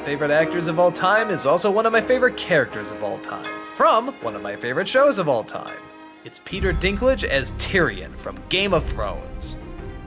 favorite actors of all time is also one of my favorite characters of all time, from one of my favorite shows of all time. It's Peter Dinklage as Tyrion from Game of Thrones.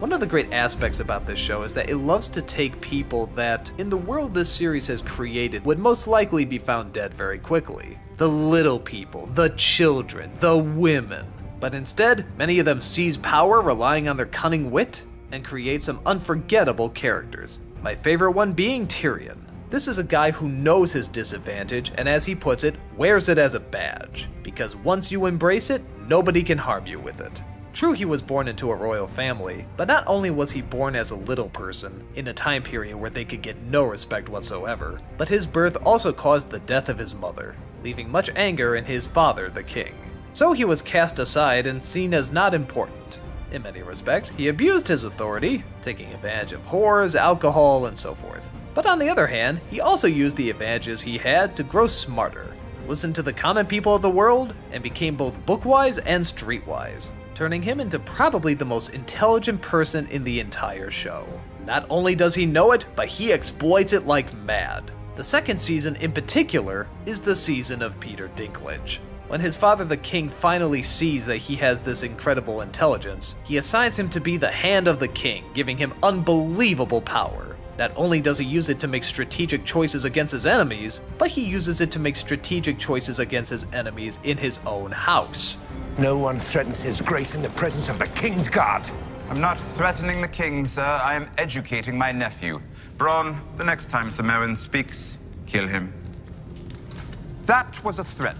One of the great aspects about this show is that it loves to take people that, in the world this series has created, would most likely be found dead very quickly. The little people, the children, the women. But instead, many of them seize power relying on their cunning wit and create some unforgettable characters. My favorite one being Tyrion. This is a guy who knows his disadvantage and, as he puts it, wears it as a badge. Because once you embrace it, nobody can harm you with it. True, he was born into a royal family, but not only was he born as a little person, in a time period where they could get no respect whatsoever, but his birth also caused the death of his mother, leaving much anger in his father, the king. So he was cast aside and seen as not important. In many respects, he abused his authority, taking advantage of whores, alcohol, and so forth. But on the other hand, he also used the advantages he had to grow smarter, listened to the common people of the world, and became both bookwise and streetwise, turning him into probably the most intelligent person in the entire show. Not only does he know it, but he exploits it like mad. The second season in particular is the season of Peter Dinklage. When his father the king finally sees that he has this incredible intelligence, he assigns him to be the hand of the king, giving him unbelievable power. Not only does he use it to make strategic choices against his enemies, but he uses it to make strategic choices against his enemies in his own house. No one threatens his grace in the presence of the king's guard. I'm not threatening the king, sir. I am educating my nephew. Bronn, the next time Sir Meryn speaks, kill him. That was a threat.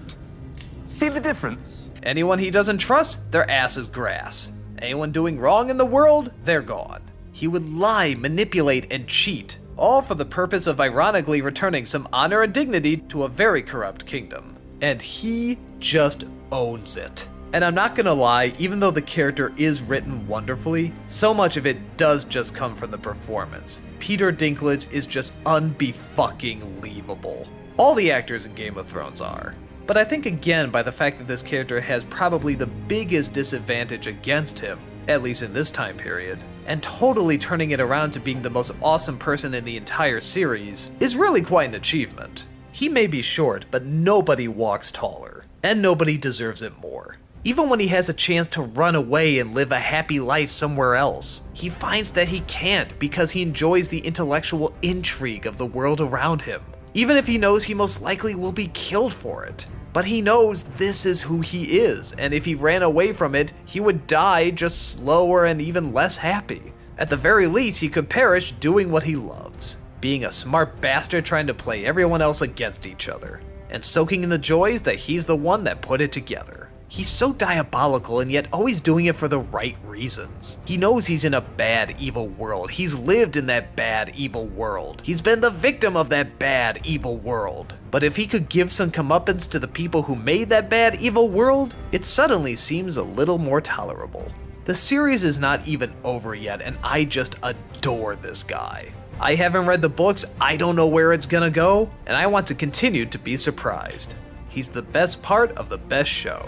See the difference? Anyone he doesn't trust, their ass is grass. Anyone doing wrong in the world, they're gone. He would lie, manipulate, and cheat, all for the purpose of ironically returning some honor and dignity to a very corrupt kingdom. And he just owns it. And I'm not gonna lie, even though the character is written wonderfully, so much of it does just come from the performance. Peter Dinklage is just unbe-fucking-lievable. All the actors in Game of Thrones are. But I think again by the fact that this character has probably the biggest disadvantage against him, at least in this time period, and totally turning it around to being the most awesome person in the entire series is really quite an achievement. He may be short, but nobody walks taller, and nobody deserves it more. Even when he has a chance to run away and live a happy life somewhere else, he finds that he can't because he enjoys the intellectual intrigue of the world around him, even if he knows he most likely will be killed for it. But he knows this is who he is, and if he ran away from it, he would die just slower and even less happy. At the very least, he could perish doing what he loves, being a smart bastard trying to play everyone else against each other, and soaking in the joys that he's the one that put it together. He's so diabolical and yet always doing it for the right reasons. He knows he's in a bad, evil world. He's lived in that bad, evil world. He's been the victim of that bad, evil world. But if he could give some comeuppance to the people who made that bad, evil world, it suddenly seems a little more tolerable. The series is not even over yet, and I just adore this guy. I haven't read the books, I don't know where it's gonna go, and I want to continue to be surprised. He's the best part of the best show.